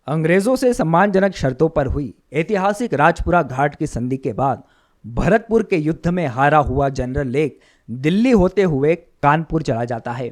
अंग्रेजों से सम्मानजनक शर्तों पर हुई ऐतिहासिक राजपुरा घाट की संधि के बाद भरतपुर के युद्ध में हारा हुआ जनरल लेक दिल्ली होते हुए कानपुर चला जाता है।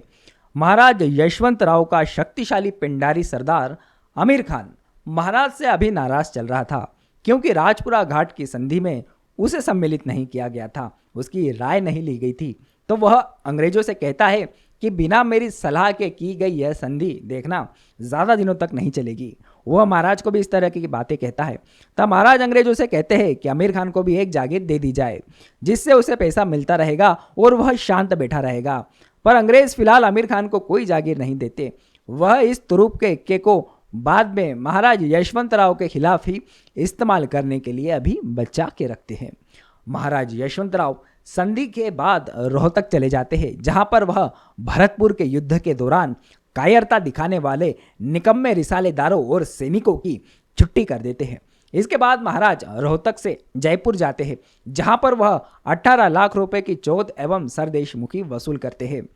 महाराज यशवंतराव का शक्तिशाली पिंडारी सरदार आमिर खान महाराज से अभी नाराज चल रहा था, क्योंकि राजपुरा घाट की संधि में उसे सम्मिलित नहीं किया गया था, उसकी राय नहीं ली गई थी। तो वह अंग्रेजों से कहता है कि बिना मेरी सलाह के की गई यह संधि देखना ज़्यादा दिनों तक नहीं चलेगी। वह महाराज को भी इस तरह की बातें कहता है। तब महाराज अंग्रेजों से कहते हैं कि आमिर खान को भी एक जागीर दे दी जाए, जिससे उसे पैसा मिलता रहेगा और वह शांत बैठा रहेगा। पर अंग्रेज फिलहाल आमिर खान को कोई जागीर नहीं देते। वह इस तुरुप के इक्के को बाद में महाराज यशवंतराव के खिलाफ ही इस्तेमाल करने के लिए अभी बचा के रखते हैं। महाराज यशवंतराव संधि के बाद रोहतक चले जाते हैं, जहां पर वह भरतपुर के युद्ध के दौरान कायरता दिखाने वाले निकम्मे रिसालेदारों और सैनिकों की छुट्टी कर देते हैं। इसके बाद महाराज रोहतक से जयपुर जाते हैं, जहां पर वह 18 लाख रुपए की चौथ एवं सरदेशमुखी वसूल करते हैं।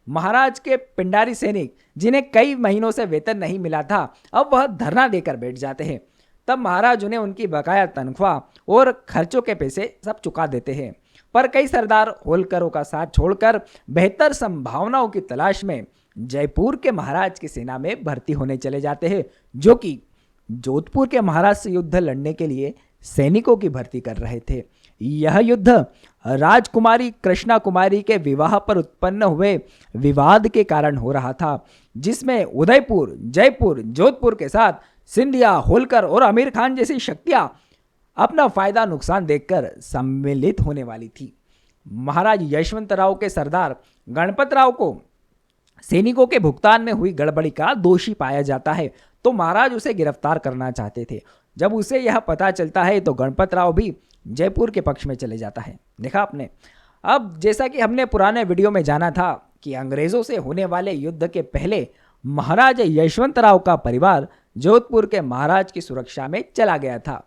महाराज के पिंडारी सैनिक, जिन्हें कई महीनों से वेतन नहीं मिला था, अब वह धरना देकर बैठ जाते हैं। तब महाराज उन्हें उनकी बकाया तनख्वाह और खर्चों के पैसे सब चुका देते हैं। पर कई सरदार होलकरों का साथ छोड़कर बेहतर संभावनाओं की तलाश में जयपुर के महाराज की सेना में भर्ती होने चले जाते हैं, जो कि जोधपुर के महाराज से युद्ध लड़ने के लिए सैनिकों की भर्ती कर रहे थे। यह युद्ध राजकुमारी कृष्णा कुमारी के विवाह पर उत्पन्न हुए विवाद के कारण हो रहा था, जिसमें उदयपुर, जयपुर, जोधपुर के साथ सिंधिया, होलकर और आमिर खान जैसी शक्तियां अपना फायदा नुकसान देखकर सम्मिलित होने वाली थी। महाराज यशवंतराव के सरदार गणपतराव को सैनिकों के भुगतान में हुई गड़बड़ी का दोषी पाया जाता है, तो महाराज उसे गिरफ्तार करना चाहते थे। जब उसे यह पता चलता है तो गणपतराव भी जयपुर के पक्ष में चले जाता है। देखा आपने। अब जैसा कि हमने पुराने वीडियो में जाना था कि अंग्रेजों से होने वाले युद्ध के पहले महाराज यशवंतराव का परिवार जोधपुर के महाराज की सुरक्षा में चला गया था,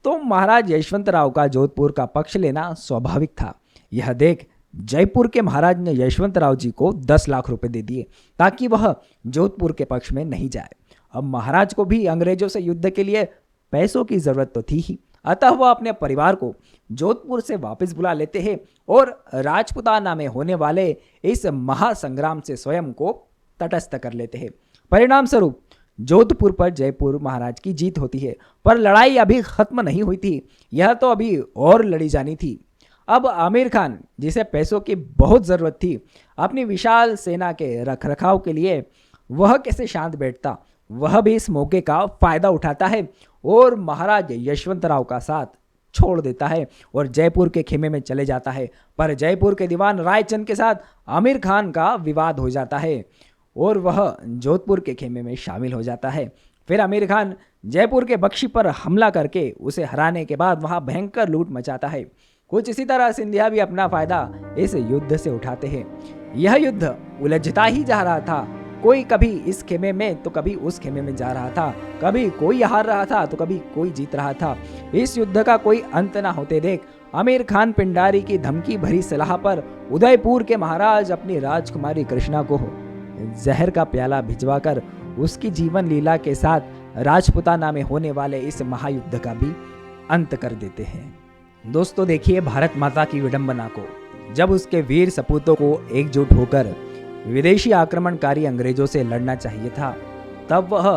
तो महाराज यशवंतराव का जोधपुर का पक्ष लेना स्वाभाविक था। यह देख जयपुर के महाराज ने यशवंतराव जी को 10 लाख रुपए दे दिए, ताकि वह जोधपुर के पक्ष में नहीं जाए। अब महाराज को भी अंग्रेजों से युद्ध के लिए पैसों की जरूरत तो थी ही, अतः वह अपने परिवार को जोधपुर से वापस बुला लेते हैं और राजपुताना में होने वाले इस महासंग्राम से स्वयं को तटस्थ कर लेते हैं। परिणाम स्वरूप जोधपुर पर जयपुर महाराज की जीत होती है। पर लड़ाई अभी खत्म नहीं हुई थी, यह तो अभी और लड़ी जानी थी। अब आमिर खान, जिसे पैसों की बहुत ज़रूरत थी अपनी विशाल सेना के रखरखाव के लिए, वह कैसे शांत बैठता। वह भी इस मौके का फ़ायदा उठाता है और महाराज यशवंतराव का साथ छोड़ देता है और जयपुर के खेमे में चले जाता है। पर जयपुर के दीवान रायचंद के साथ आमिर खान का विवाद हो जाता है और वह जोधपुर के खेमे में शामिल हो जाता है। फिर आमिर खान जयपुर के बख्शी पर हमला करके उसे हराने के बाद वहाँ भयंकर लूट मचाता है। कुछ इसी तरह सिंधिया भी अपना फायदा इस युद्ध से उठाते हैं। यह युद्ध उलझता ही जा रहा था, कोई कभी इस खेमे में तो कभी उस खेमे में जा रहा था, कभी कोई हार रहा था तो कभी कोई जीत रहा था। इस युद्ध का कोई अंत ना होते देख आमिर खान पिंडारी की धमकी भरी सलाह पर उदयपुर के महाराज अपनी राजकुमारी कृष्णा को जहर का प्याला भिजवाकर उसकी जीवन लीला के साथ राजपुताना में होने वाले इस महायुद्ध का भी अंत कर देते हैं। दोस्तों देखिए भारत माता की विडंबना को, जब उसके वीर सपूतों को एकजुट होकर विदेशी आक्रमणकारी अंग्रेजों से लड़ना चाहिए था, तब वह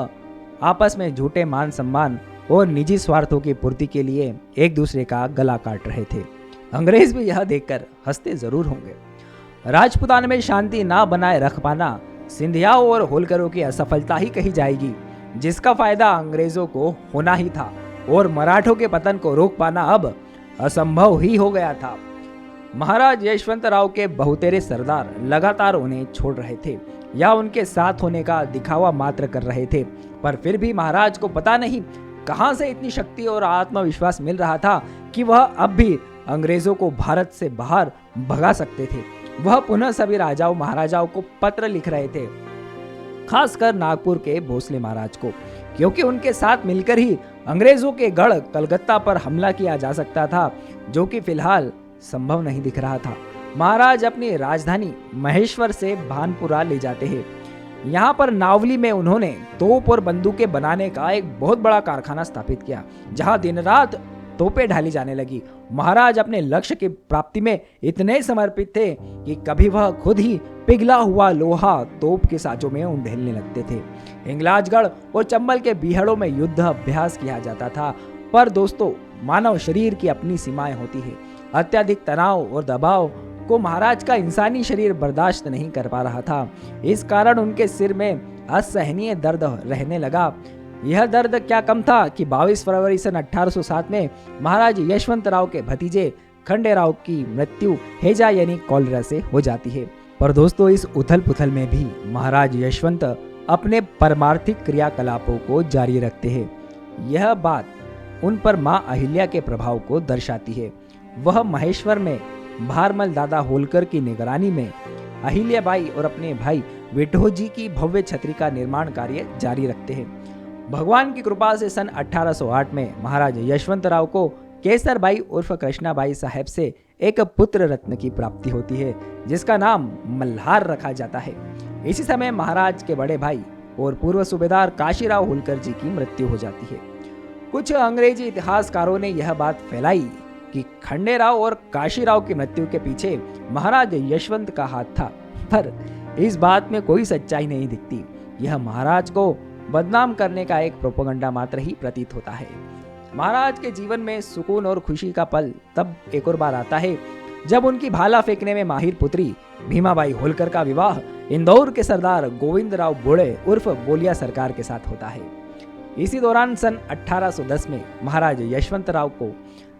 आपस में झूठे मान सम्मान और निजी स्वार्थों की पूर्ति के लिए एक दूसरे का गला काट रहे थे। अंग्रेज भी यह देखकर हंसते जरूर होंगे। राजपुताना में शांति ना बनाए रख पाना सिंधियाओं और होलकरों की असफलता ही कही जाएगी, जिसका फायदा अंग्रेजों को होना ही था और मराठों के पतन को रोक पाना अब असंभव ही हो गया था। महाराज यशवंतराव के बहुतेरे सरदार लगातार उन्हें छोड़ रहे थे या उनके साथ होने का दिखावा मात्र कर रहे थे, पर फिर भी महाराज को पता नहीं कहां से इतनी शक्ति और आत्मविश्वास मिल रहा था कि वह अब भी अंग्रेजों को भारत से बाहर भगा सकते थे। वह पुनः सभी राजाओं महाराजाओं को पत्र लिख रहे थे, खासकर नागपुर के भोसले महाराज को, क्योंकि उनके साथ मिलकर ही अंग्रेजों के गढ़ कलकत्ता पर हमला किया जा सकता था, जो कि फिलहाल संभव नहीं दिख रहा था। महाराज अपनी राजधानी महेश्वर से भानपुरा ले जाते हैं। यहाँ पर नावली में उन्होंने तोप और बंदूकें बनाने का एक बहुत बड़ा कारखाना स्थापित किया, जहाँ दिन रात तोपें ढाली जाने लगी। महाराज अपने लक्ष्य की प्राप्ति में इतने समर्पित थे कि कभी वह खुद ही पिघला हुआ लोहा तोप के साजों में उंडेलने लगते थे। हिंगलाजगढ़ और चंबल के बीहड़ों में युद्ध अभ्यास किया जाता था। पर दोस्तों, मानव शरीर की अपनी सीमाएं होती है। अत्यधिक तनाव और दबाव को महाराज का इंसानी शरीर बर्दाश्त नहीं कर पा रहा था। इस कारण उनके सिर में असहनीय दर्द रहने लगा। यह दर्द क्या कम था कि 22 फरवरी सन 1807 में महाराज यशवंतराव के भतीजे खंडेराव की मृत्यु हैजा यानी कॉलरा से हो जाती है। पर दोस्तों, इस उथल पुथल में भी महाराज यशवंत अपने परमार्थिक क्रियाकलापों को जारी रखते हैं। यह बात उन पर मां अहिल्या के प्रभाव को दर्शाती है। वह महेश्वर में भारमल दादा होलकर की निगरानी में अहिल्याबाई और अपने भाई विठोजी की भव्य छतरी का निर्माण कार्य जारी रखते हैं। भगवान की कृपा से सन 1808 में महाराज यशवंतराव को केसरबाई उर्फ कृष्णाबाई साहब से एक पुत्र रत्न की प्राप्ति होती है, जिसका नाम मल्हार रखा जाता है। इसी समय महाराज के बड़े भाई और पूर्व सूबेदार काशीराव होलकर जी की मृत्यु हो जाती है। कुछ अंग्रेजी इतिहासकारों ने यह बात फैलाई कि खंडेराव और काशीराव की मृत्यु के पीछे महाराज यशवंत का हाथ था, पर इस बात में कोई सच्चाई नहीं दिखती। यह महाराज को बदनाम करने का एक प्रोपेगेंडा मात्र ही प्रतीत होता है। महाराज के जीवन में सुकून और खुशी का पल तब एक और बार आता है जब उनकी भाला फेंकने में माहिर पुत्री भीमाबाई होलकर का विवाह इंदौर के सरदार गोविंदराव बोड़े उर्फ बोलिया सरकार के साथ होता है। इसी दौरान सन 1810 में महाराज यशवंतराव को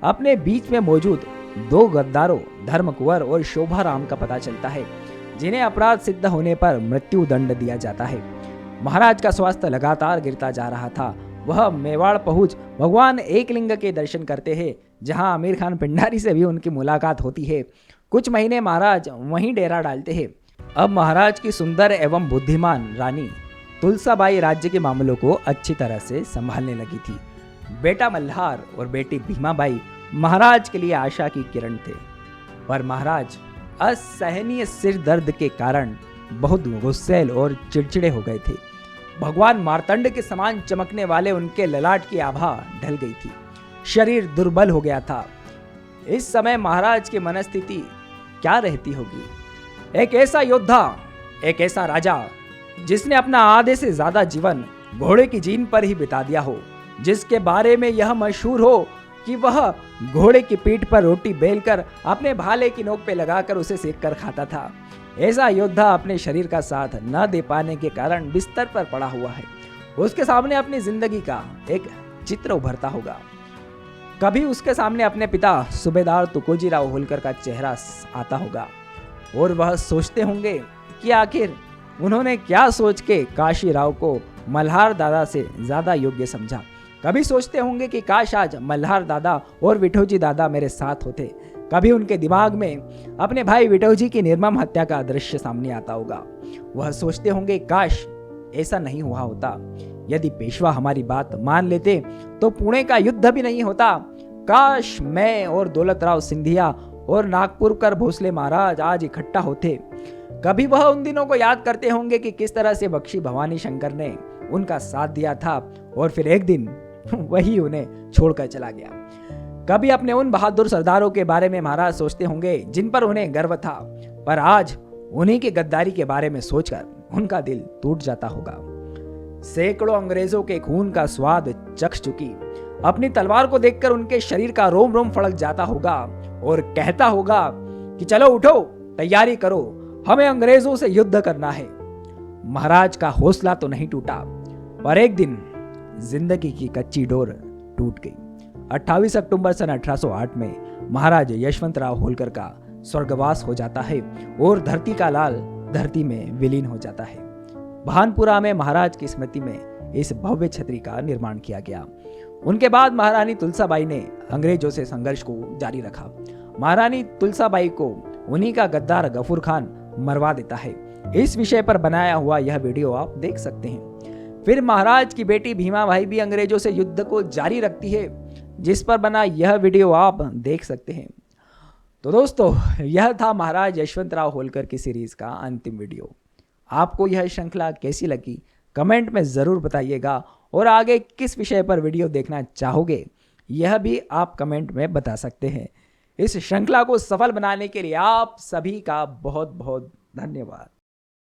अपने बीच में मौजूद दो गद्दारों धर्म कुंवर और शोभाराम का पता चलता है, जिन्हें अपराध सिद्ध होने पर मृत्यु दंड दिया जाता है। महाराज का स्वास्थ्य लगातार गिरता जा रहा था। वह मेवाड़ पहुंच भगवान एकलिंग के दर्शन करते हैं, जहां आमिर खान पिंडारी से भी उनकी मुलाकात होती है। कुछ महीने महाराज वहीं डेरा डालते हैं। अब महाराज की सुंदर एवं बुद्धिमान रानी तुलसाबाई राज्य के मामलों को अच्छी तरह से संभालने लगी थी। बेटा मल्हार और बेटी भीमाबाई महाराज के लिए आशा की किरण थे, पर महाराज असहनीय सिर दर्द के कारण बहुत गुस्सैल और चिड़चिड़े हो गए थे। भगवान मार्तंड के समान चमकने वाले उनके ललाट की आभा ढल गई थी। शरीर दुर्बल हो गया था। इस समय महाराज की मनस्थिति क्या रहती होगी? एक ऐसा योद्धा, एक ऐसा राजा जिसने अपना आधे से ज्यादा जीवन घोड़े की जीन पर ही बिता दिया हो, जिसके बारे में यह मशहूर हो कि वह घोड़े की पीठ पर रोटी बेलकर अपने भाले की नोक पे लगाकर उसे सेक कर खाता था। ऐसा योद्धा अपने शरीर का साथ न दे पाने के कारण बिस्तर पर पड़ा हुआ है। उसके सामने अपनी जिंदगी का एक चित्र उभरता होगा। कभी उसके सामने अपने पिता सूबेदार तुकोजीराव होलकर का चेहरा आता होगा और वह सोचते होंगे कि आखिर उन्होंने क्या सोच के काशीराव को मल्हार दादा से ज्यादा योग्य समझा। कभी सोचते होंगे कि काश आज मल्हार दादा और विठोजी दादा मेरे साथ होते। कभी उनके दिमाग में अपने भाई विठोजी की निर्मम हत्या का दृश्य सामने आता होगा। वह सोचते होंगे काश ऐसा नहीं हुआ होता। यदि पेशवा हमारी बात मान लेते तो पुणे का युद्ध भी नहीं होता। काश मैं और दौलतराव सिंधिया और नागपुर कर भोसले महाराज आज इकट्ठा होते। कभी वह उन दिनों को याद करते होंगे कि किस तरह से बख्शी भवानी शंकर ने उनका साथ दिया था और फिर एक दिन वही उन्हें छोड़कर चला गया। कभी अपने उन बहादुर सरदारों के बारे में महाराज सोचते होंगे जिन पर उन्हें गर्व था, पर आज उन्हीं की गद्दारी के बारे में सोचकर उनका दिल टूट जाता होगा। सैकड़ों अंग्रेजों के खून का स्वाद चख चुकी अपनी तलवार को देखकर उनके शरीर का रोम रोम फड़क जाता होगा और कहता होगा कि चलो उठो, तैयारी करो, हमें अंग्रेजों से युद्ध करना है। महाराज का हौसला तो नहीं टूटा, पर एक दिन जिंदगी की कच्ची डोर टूट गई। 28 अक्टूबर सन 1808 में महाराज यशवंतराव होलकर का स्वर्गवास हो जाता है और धरती का लाल धरती में विलीन हो जाता है। भानपुरा में महाराज की स्मृति में इस भव्य छतरी का निर्माण किया गया। उनके बाद महारानी तुलसाबाई ने अंग्रेजों से संघर्ष को जारी रखा। महारानी तुलसाबाई को उन्हीं का गद्दार गफूर खान मरवा देता है। इस विषय पर बनाया हुआ यह वीडियो आप देख सकते हैं। फिर महाराज की बेटी भीमाबाई भी अंग्रेजों से युद्ध को जारी रखती है, जिस पर बना यह वीडियो आप देख सकते हैं। तो दोस्तों, यह था महाराज यशवंतराव होलकर की सीरीज का अंतिम वीडियो। आपको यह श्रृंखला कैसी लगी कमेंट में ज़रूर बताइएगा, और आगे किस विषय पर वीडियो देखना चाहोगे यह भी आप कमेंट में बता सकते हैं। इस श्रृंखला को सफल बनाने के लिए आप सभी का बहुत बहुत धन्यवाद।